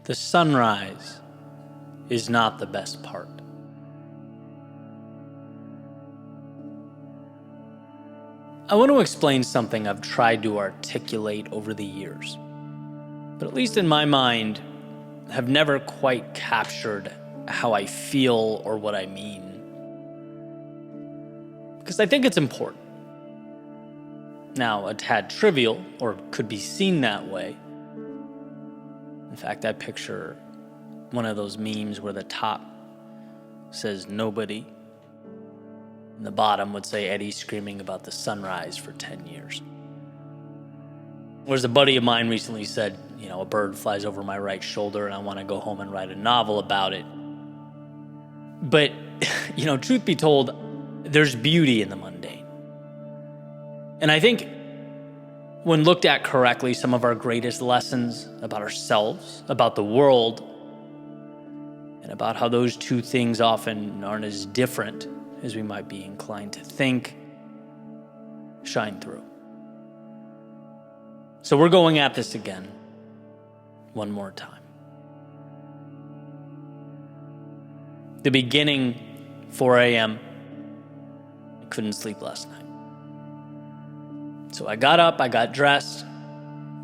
The sunrise is not the best part. I want to explain something I've tried to articulate over the years, but at least in my mind, have never quite captured how I feel or what I mean. Because I think it's important. Now, a tad trivial, or could be seen that way. In fact, I picture one of those memes where the top says nobody, and the bottom would say Eddie screaming about the sunrise for 10 years. Whereas a buddy of mine recently said, a bird flies over my right shoulder and I want to go home and write a novel about it. But, truth be told, there's beauty in the mundane. And I think when looked at correctly, some of our greatest lessons about ourselves, about the world, and about how those two things often aren't as different as we might be inclined to think, shine through. So we're going at this again, one more time. The beginning, 4 a.m., I couldn't sleep last night. So I got up, I got dressed,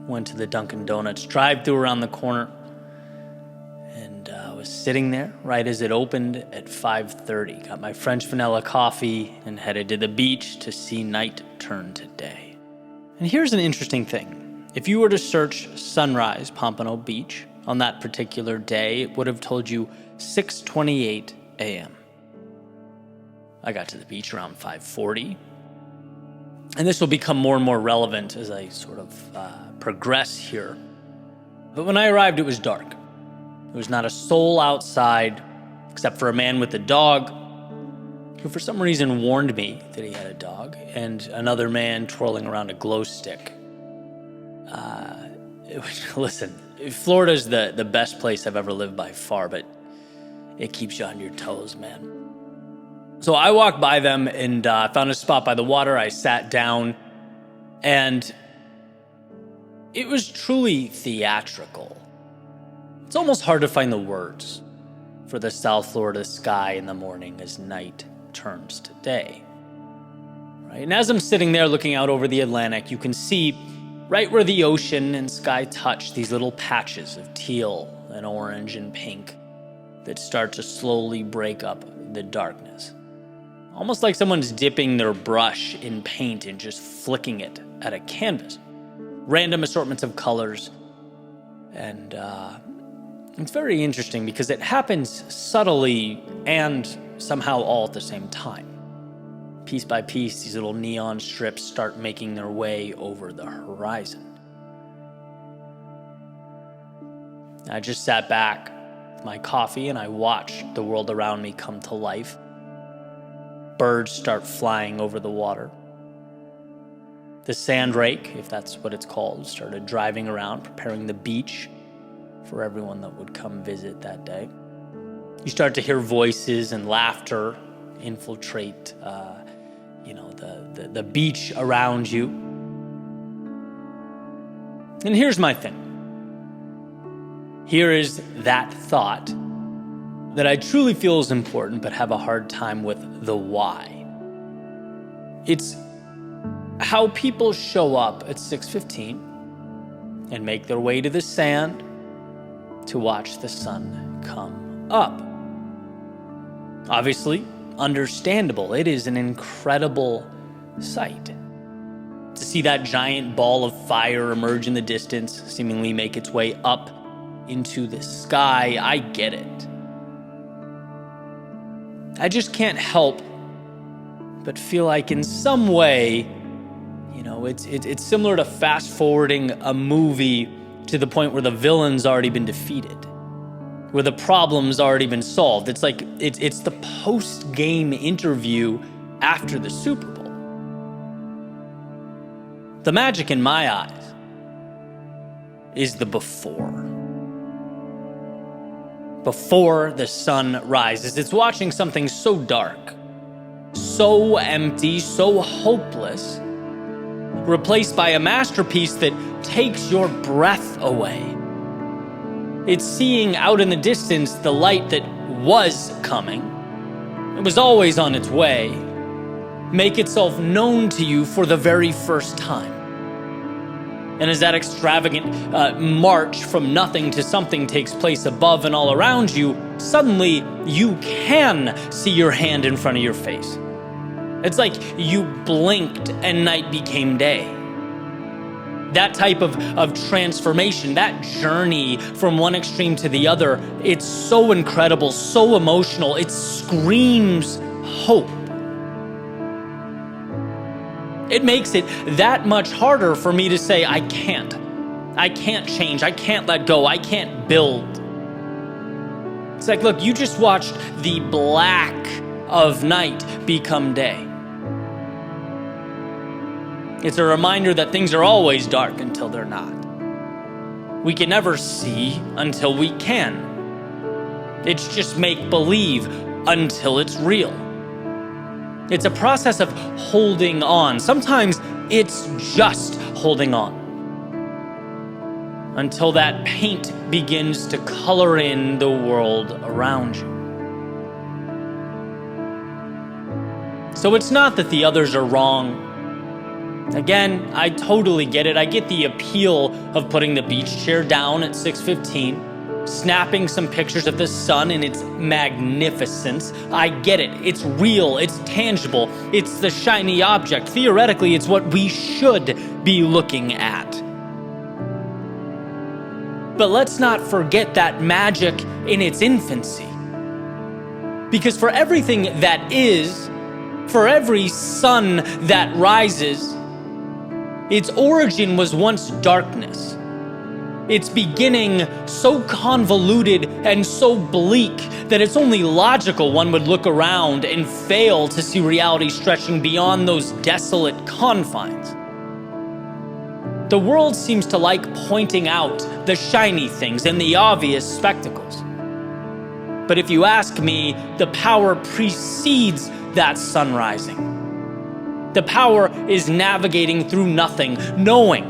went to the Dunkin' Donuts drive-thru around the corner, and I was sitting there right as it opened at 5:30. Got my French vanilla coffee and headed to the beach to see night turn to day. And here's an interesting thing. If you were to search sunrise Pompano Beach on that particular day, it would have told you 6:28 a.m. I got to the beach around 5:40. And this will become more and more relevant as I sort of progress here. But when I arrived, it was dark. There was not a soul outside, except for a man with a dog, who for some reason warned me that he had a dog, and another man twirling around a glow stick. Listen, Florida's the best place I've ever lived by far, but it keeps you on your toes, man. So I walked by them and found a spot by the water. I sat down, and it was truly theatrical. It's almost hard to find the words for the South Florida sky in the morning as night turns to day. Right? And as I'm sitting there looking out over the Atlantic, you can see right where the ocean and sky touch these little patches of teal and orange and pink that start to slowly break up the darkness. Almost like someone's dipping their brush in paint and just flicking it at a canvas. Random assortments of colors. And it's very interesting because it happens subtly and somehow all at the same time. Piece by piece, these little neon strips start making their way over the horizon. I just sat back with my coffee and I watched the world around me come to life. Birds start flying over the water. The sand rake, if that's what it's called, started driving around, preparing the beach for everyone that would come visit that day. You start to hear voices and laughter infiltrate, the beach around you. And here's my thing. Here is that thought that I truly feel is important, but have a hard time with the why. It's how people show up at 6:15 and make their way to the sand to watch the sun come up. Obviously, understandable. It is an incredible sight. To see that giant ball of fire emerge in the distance, seemingly make its way up into the sky, I get it. I just can't help but feel like in some way, it's similar to fast forwarding a movie to the point where the villain's already been defeated, where the problem's already been solved. It's like it's the post-game interview after the Super Bowl. The magic in my eyes is the before. Before the sun rises. It's watching something so dark, so empty, so hopeless, replaced by a masterpiece that takes your breath away. It's seeing out in the distance the light that was coming. It was always on its way. Make itself known to you for the very first time. And as that extravagant march from nothing to something takes place above and all around you, suddenly you can see your hand in front of your face. It's like you blinked and night became day. That type of transformation, that journey from one extreme to the other, it's so incredible, so emotional. It screams hope. It makes it that much harder for me to say, I can't change, I can't let go, I can't build. It's like, look, you just watched the black of night become day. It's a reminder that things are always dark until they're not. We can never see until we can. It's just make-believe until it's real. It's a process of holding on. Sometimes it's just holding on until that paint begins to color in the world around you. So it's not that the others are wrong. Again, I totally get it. I get the appeal of putting the beach chair down at 6:15. Snapping some pictures of the sun in its magnificence. I get it. It's real. It's tangible. It's the shiny object. Theoretically, it's what we should be looking at. But let's not forget that magic in its infancy. Because for everything that is, for every sun that rises, its origin was once darkness. Its beginning so convoluted and so bleak that it's only logical one would look around and fail to see reality stretching beyond those desolate confines. The world seems to like pointing out the shiny things and the obvious spectacles. But if you ask me, the power precedes that sun rising. The power is navigating through nothing, knowing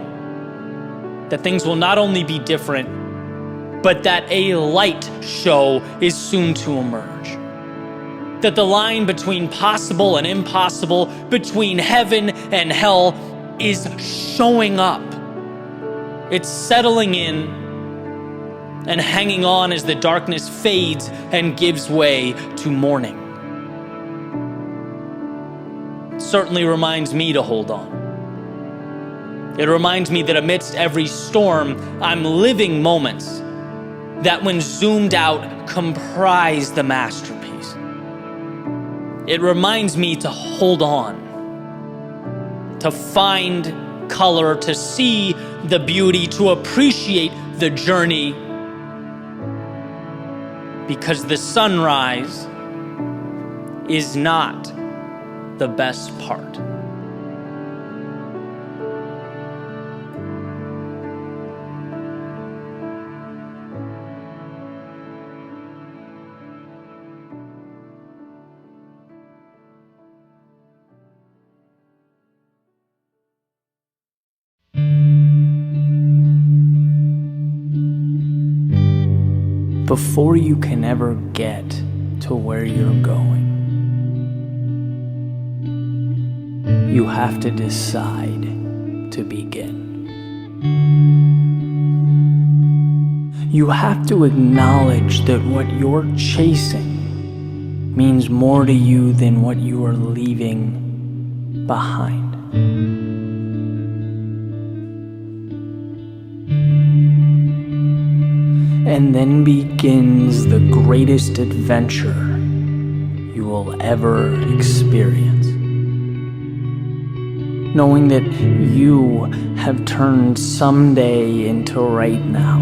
that things will not only be different, but that a light show is soon to emerge. That the line between possible and impossible, between heaven and hell, is showing up. It's settling in and hanging on as the darkness fades and gives way to morning. It certainly reminds me to hold on. It reminds me that amidst every storm, I'm living moments that when zoomed out comprise the masterpiece. It reminds me to hold on, to find color, to see the beauty, to appreciate the journey, because the sunrise is not the best part. Before you can ever get to where you're going, you have to decide to begin. You have to acknowledge that what you're chasing means more to you than what you are leaving behind. And then begins the greatest adventure you will ever experience. Knowing that you have turned someday into right now.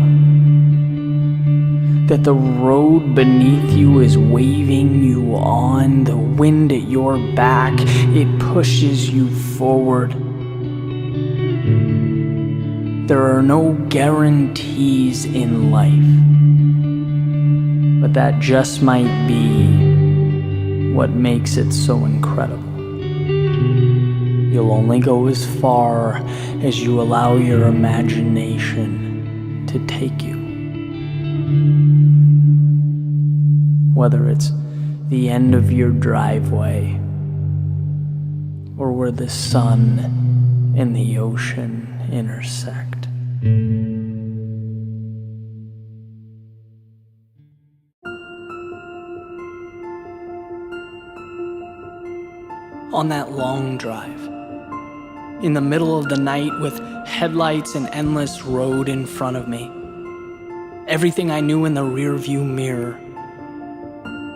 That the road beneath you is waving you on, the wind at your back, it pushes you forward. There are no guarantees in life, but that just might be what makes it so incredible. You'll only go as far as you allow your imagination to take you. Whether it's the end of your driveway or where the sun and the ocean intersect. On that long drive, in the middle of the night with headlights and endless road in front of me, everything I knew in the rearview mirror,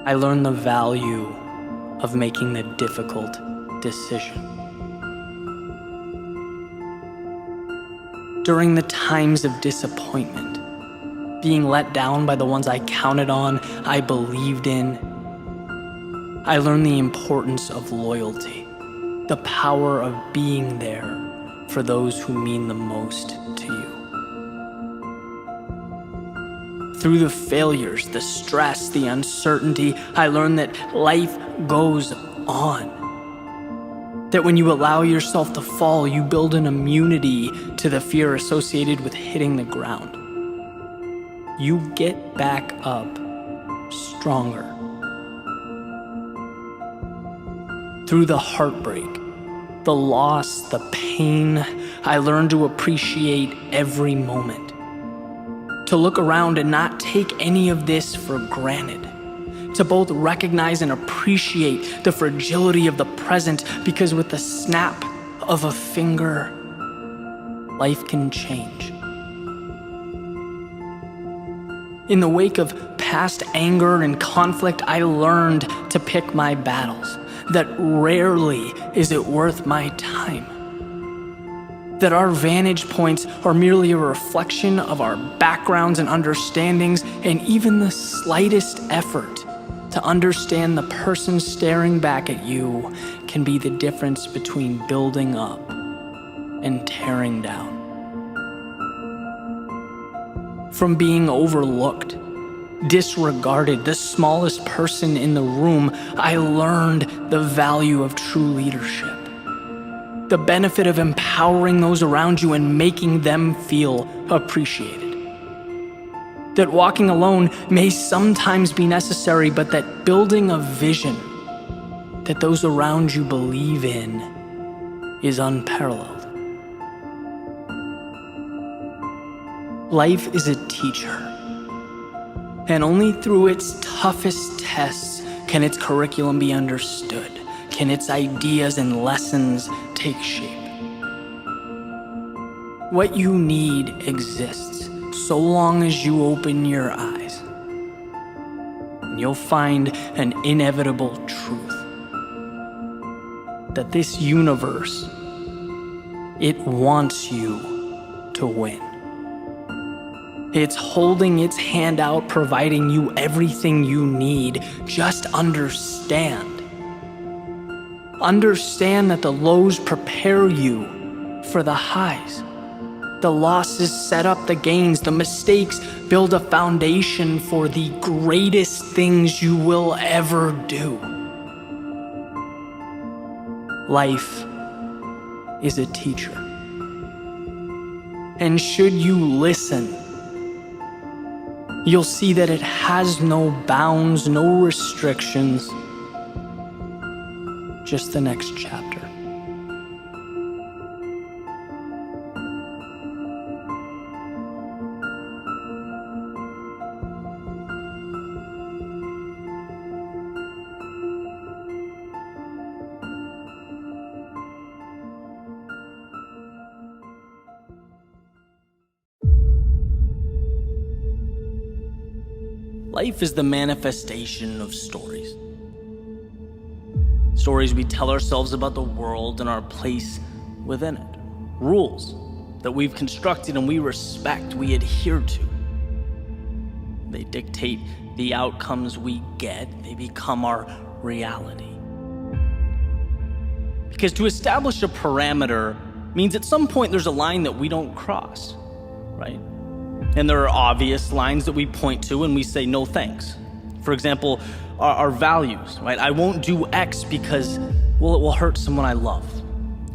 I learned the value of making the difficult decision. During the times of disappointment, being let down by the ones I counted on, I believed in, I learned the importance of loyalty, the power of being there for those who mean the most to you. Through the failures, the stress, the uncertainty, I learned that life goes on. That when you allow yourself to fall, you build an immunity to the fear associated with hitting the ground. You get back up stronger. Through the heartbreak, the loss, the pain, I learned to appreciate every moment. To look around and not take any of this for granted. To both recognize and appreciate the fragility of the present, because with the snap of a finger, life can change. In the wake of past anger and conflict, I learned to pick my battles. That rarely is it worth my time. That our vantage points are merely a reflection of our backgrounds and understandings, and even the slightest effort to understand the person staring back at you can be the difference between building up and tearing down. From being overlooked, disregarded, the smallest person in the room, I learned the value of true leadership. The benefit of empowering those around you and making them feel appreciated. That walking alone may sometimes be necessary, but that building a vision that those around you believe in is unparalleled. Life is a teacher. And only through its toughest tests can its curriculum be understood, can its ideas and lessons take shape. What you need exists so long as you open your eyes. And you'll find an inevitable truth. That this universe, it wants you to win. It's holding its hand out, providing you everything you need. Just understand. Understand that the lows prepare you for the highs. The losses set up the gains. The mistakes build a foundation for the greatest things you will ever do. Life is a teacher. And should you listen, you'll see that it has no bounds, no restrictions, just the next chapter. Life is the manifestation of stories. Stories we tell ourselves about the world and our place within it. Rules that we've constructed and we respect, we adhere to. They dictate the outcomes we get. They become our reality. Because to establish a parameter means at some point there's a line that we don't cross, right? And there are obvious lines that we point to and we say no thanks. For example, our values, right? I won't do X because, well, it will hurt someone I love.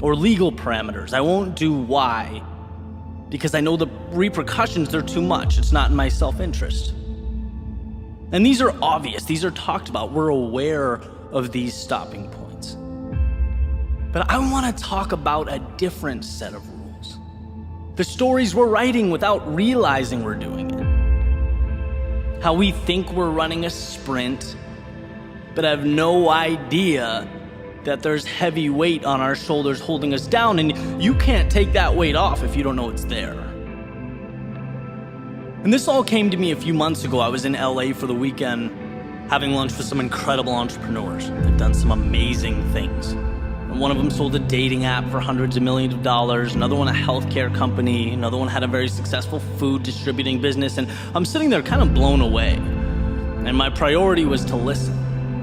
Or legal parameters. I won't do Y because I know the repercussions, they're too much. It's not in my self-interest. And these are obvious, these are talked about, we're aware of these stopping points. But I want to talk about a different set of rules. The stories we're writing without realizing we're doing it. How we think we're running a sprint, but have no idea that there's heavy weight on our shoulders holding us down, and you can't take that weight off if you don't know it's there. And this all came to me a few months ago. I was in LA for the weekend, having lunch with some incredible entrepreneurs. They've done some amazing things. And one of them sold a dating app for hundreds of millions of dollars, another one a healthcare company, another one had a very successful food distributing business, and I'm sitting there kind of blown away. And my priority was to listen.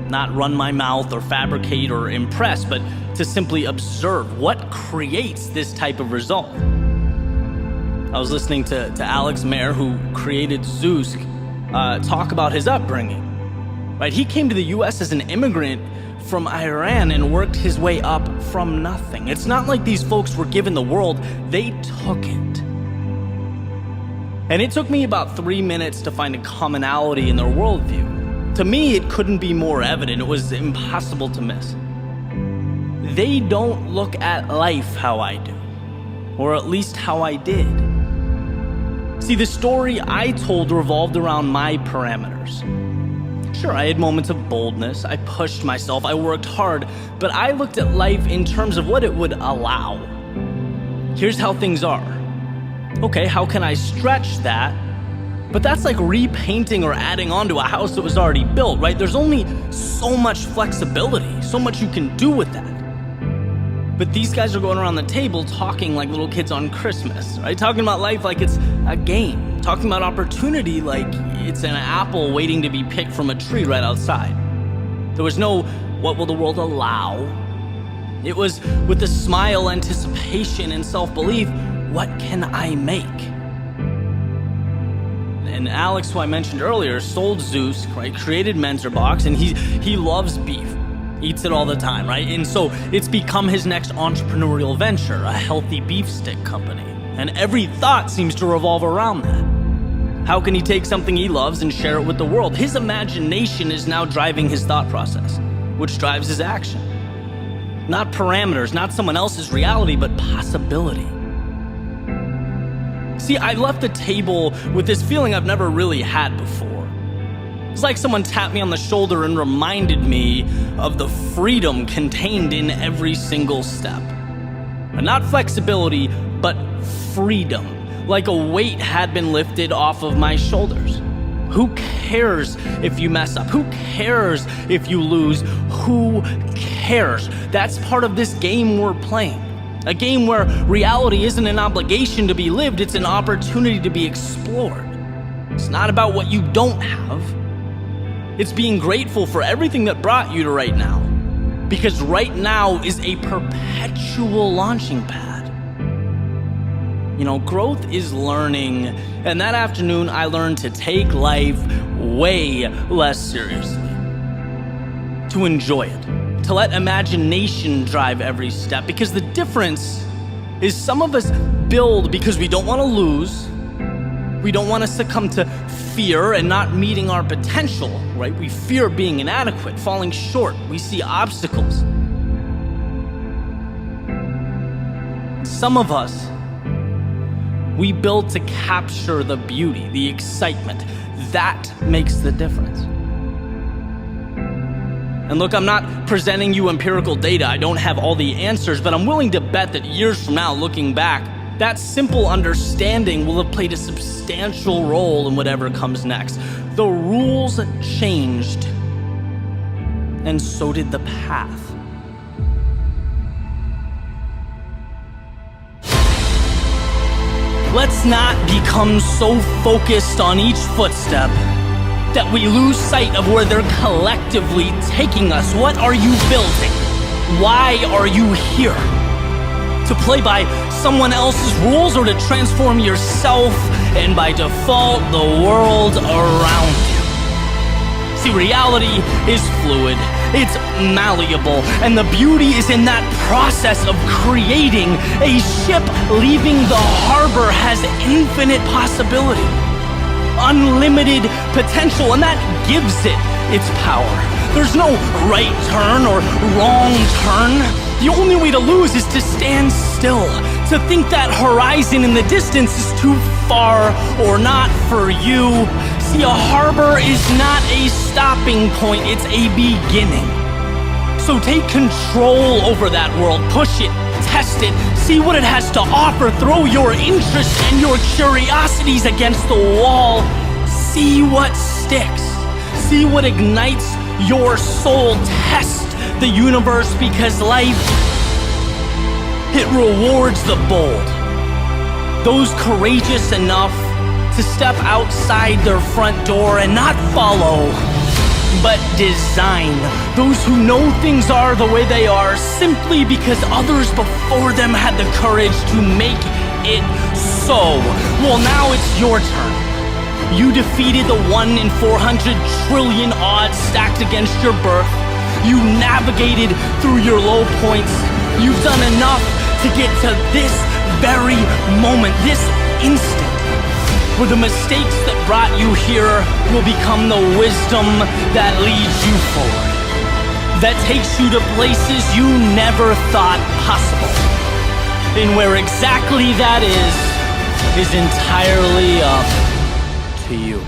Not run my mouth or fabricate or impress, but to simply observe what creates this type of result. I was listening to Alex Mayer, who created Zeus, talk about his upbringing. Right? He came to the US as an immigrant from Iran and worked his way up from nothing. It's not like these folks were given the world, they took it. And it took me about 3 minutes to find a commonality in their worldview. To me, it couldn't be more evident. It was impossible to miss. They don't look at life how I do, or at least how I did. See, the story I told revolved around my parameters. Sure, I had moments of boldness, I pushed myself, I worked hard, but I looked at life in terms of what it would allow. Here's how things are. Okay, how can I stretch that? But that's like repainting or adding on to a house that was already built, right? There's only so much flexibility, so much you can do with that. But these guys are going around the table talking like little kids on Christmas, right? Talking about life like it's a game. Talking about opportunity like it's an apple waiting to be picked from a tree right outside. There was no, what will the world allow? It was with a smile, anticipation, and self-belief, what can I make? And Alex, who I mentioned earlier, sold Zeus, right? Created Mentorbox, and he loves beef. Eats it all the time, right? And so it's become his next entrepreneurial venture, a healthy beef stick company. And every thought seems to revolve around that. How can he take something he loves and share it with the world? His imagination is now driving his thought process, which drives his action. Not parameters, not someone else's reality, but possibility. See, I left the table with this feeling I've never really had before. It's like someone tapped me on the shoulder and reminded me of the freedom contained in every single step. And not flexibility, but freedom. Like a weight had been lifted off of my shoulders. Who cares if you mess up? Who cares if you lose? Who cares? That's part of this game we're playing. A game where reality isn't an obligation to be lived, it's an opportunity to be explored. It's not about what you don't have. It's being grateful for everything that brought you to right now. Because right now is a perpetual launching pad. You know, growth is learning. And that afternoon, I learned to take life way less seriously. To enjoy it. To let imagination drive every step. Because the difference is some of us build because we don't want to lose. We don't want to succumb to fear and not meeting our potential, right? We fear being inadequate, falling short. We see obstacles. Some of us, we build to capture the beauty, the excitement. That makes the difference. And look, I'm not presenting you empirical data. I don't have all the answers, but I'm willing to bet that years from now, looking back, that simple understanding will have played a substantial role in whatever comes next. The rules changed, and so did the path. Let's not become so focused on each footstep that we lose sight of where they're collectively taking us. What are you building? Why are you here? To play by someone else's rules or to transform yourself and by default the world around you? See, reality is fluid, it's malleable, and the beauty is in that process of creating. A ship leaving the harbor has infinite possibility. unlimited potential, and that gives it its power. There's no right turn or wrong turn. The only way to lose is to stand still, to think that horizon in the distance is too far or not for you. See, a harbor is not a stopping point, it's a beginning. So take control over that world, push it, test it, see what it has to offer, throw your interests and your curiosities against the wall, see what sticks, see what ignites your soul, test the universe, because life, it rewards the bold, those courageous enough to step outside their front door and not follow, but design. Those who know things are the way they are simply because others before them had the courage to make it so. Well, now it's your turn. You defeated the 1 in 400 trillion odds stacked against your birth. You navigated through your low points. You've done enough to get to this very moment, this instant, where the mistakes that brought you here will become the wisdom that leads you forward, that takes you to places you never thought possible. And where exactly that is entirely up to you.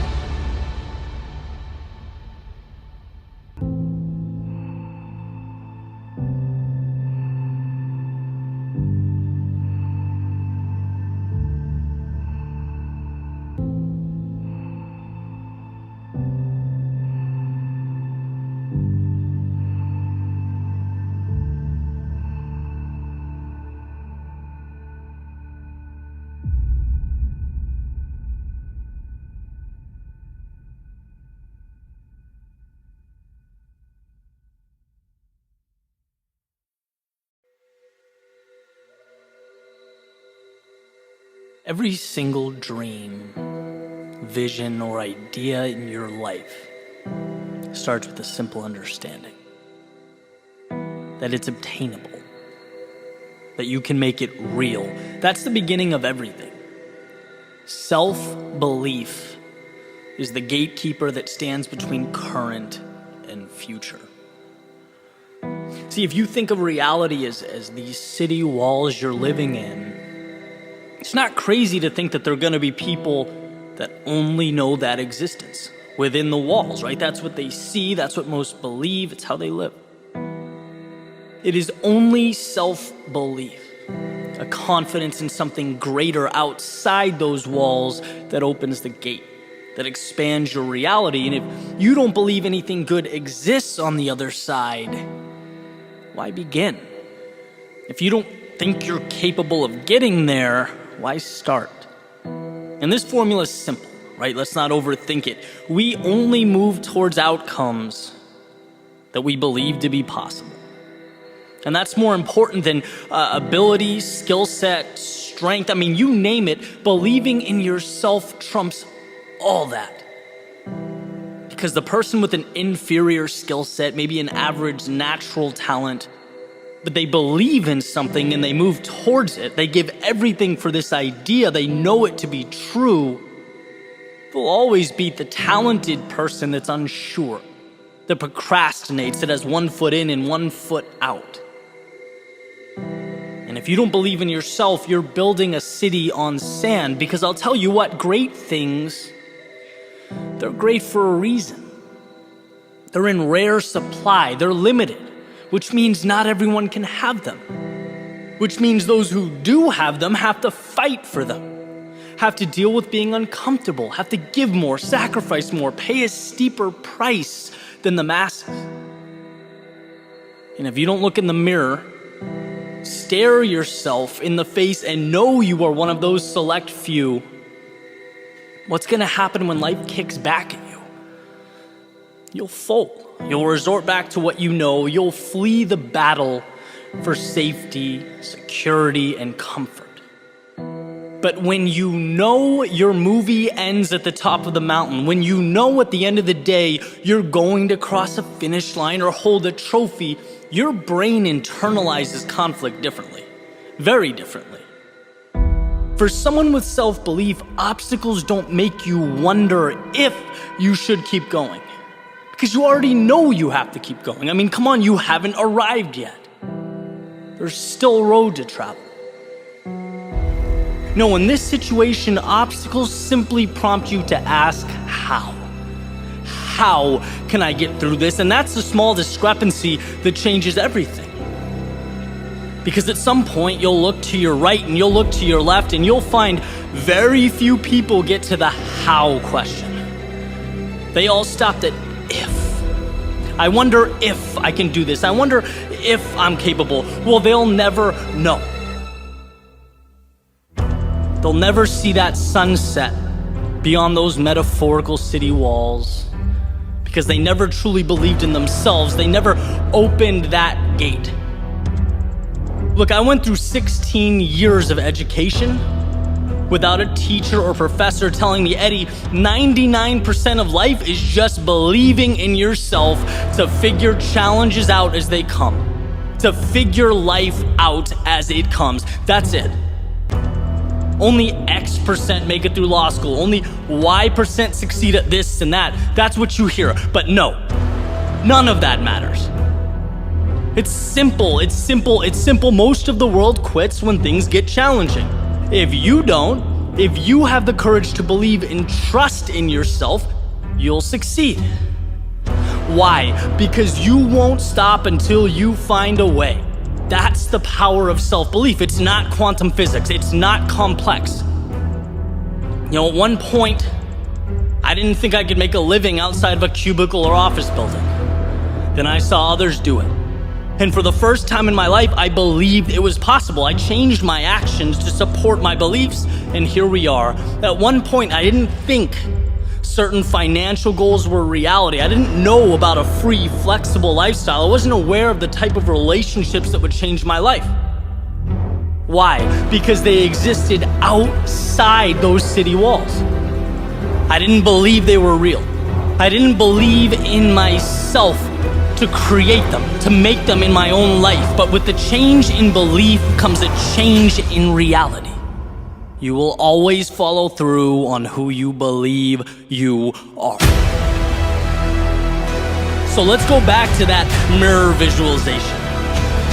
Every single dream, vision, or idea in your life starts with a simple understanding that it's obtainable, that you can make it real. That's the beginning of everything. Self-belief is the gatekeeper that stands between current and future. See, if you think of reality as these city walls you're living in, it's not crazy to think that there are going to be people that only know that existence within the walls, right? That's what they see, that's what most believe, it's how they live. It is only self-belief, a confidence in something greater outside those walls that opens the gate, that expands your reality. And if you don't believe anything good exists on the other side, why begin? If you don't think you're capable of getting there, why start? And this formula is simple, right? Let's not overthink it. We only move towards outcomes that we believe to be possible. And that's more important than ability, skill set, strength. I mean, you name it. Believing in yourself trumps all that. Because the person with an inferior skill set, maybe an average natural talent, but they believe in something and they move towards it. They give everything for this idea. They know it to be true. They'll always beat the talented person that's unsure, that procrastinates, that has 1 foot in and 1 foot out. And if you don't believe in yourself, you're building a city on sand, because I'll tell you what, great things, they're great for a reason. They're in rare supply, they're limited, which means not everyone can have them, which means those who do have them have to fight for them, have to deal with being uncomfortable, have to give more, sacrifice more, pay a steeper price than the masses. And if you don't look in the mirror, stare yourself in the face and know you are one of those select few, what's gonna happen when life kicks back at you? You'll fold. You'll resort back to what you know. You'll flee the battle for safety, security, and comfort. But when you know your movie ends at the top of the mountain, when you know at the end of the day you're going to cross a finish line or hold a trophy, your brain internalizes conflict differently, very differently. For someone with self-belief, obstacles don't make you wonder if you should keep going. Because you already know you have to keep going. I mean, come on, you haven't arrived yet. There's still a road to travel. No, in this situation, obstacles simply prompt you to ask how. How can I get through this? And that's the small discrepancy that changes everything. Because at some point, you'll look to your right and you'll look to your left and you'll find very few people get to the how question. They all stopped at if. I wonder if I can do this. I wonder if I'm capable. Well, they'll never know. They'll never see that sunset beyond those metaphorical city walls because they never truly believed in themselves. They never opened that gate. Look, I went through 16 years of education without a teacher or professor telling me, Eddie, 99% of life is just believing in yourself to figure challenges out as they come, to figure life out as it comes. That's it. Only X% make it through law school. Only Y% succeed at this and that. That's what you hear. But no, none of that matters. It's simple. Most of the world quits when things get challenging. If you don't, if you have the courage to believe and trust in yourself, you'll succeed. Why? Because you won't stop until you find a way. That's the power of self-belief. It's not quantum physics. It's not complex. You know, at one point, I didn't think I could make a living outside of a cubicle or office building. Then I saw others do it. And for the first time in my life, I believed it was possible. I changed my actions to support my beliefs, and here we are. At one point, I didn't think certain financial goals were reality. I didn't know about a free, flexible lifestyle. I wasn't aware of the type of relationships that would change my life. Why? Because they existed outside those city walls. I didn't believe they were real. I didn't believe in myself to create them, to make them in my own life. But with the change in belief comes a change in reality. You will always follow through on who you believe you are. So let's go back to that mirror visualization.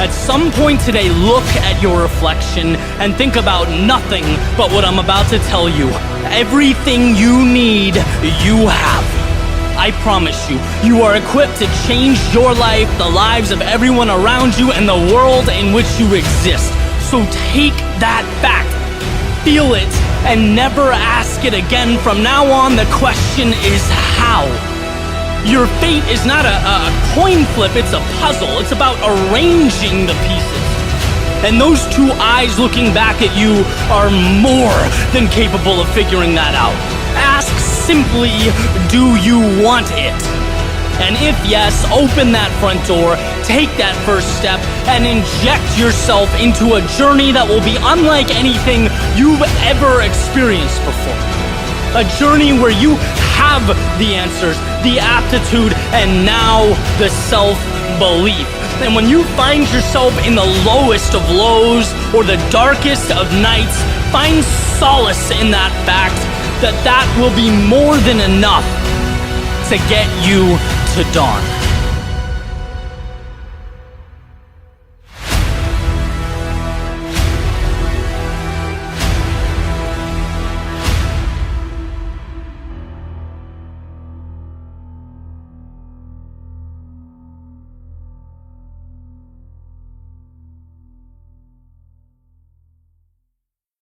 At some point today, look at your reflection and think about nothing but what I'm about to tell you. Everything you need, you have. I promise you, you are equipped to change your life, the lives of everyone around you, and the world in which you exist. So take that fact, feel it, and never ask it again. From now on, the question is how. Your fate is not a coin flip, it's a puzzle. It's about arranging the pieces. And those two eyes looking back at you are more than capable of figuring that out. Ask simply, do you want it? And if yes, open that front door, take that first step, and inject yourself into a journey that will be unlike anything you've ever experienced before. A journey where you have the answers, the aptitude, and now the self-belief. And when you find yourself in the lowest of lows or the darkest of nights, find solace in that fact that will be more than enough to get you to dawn.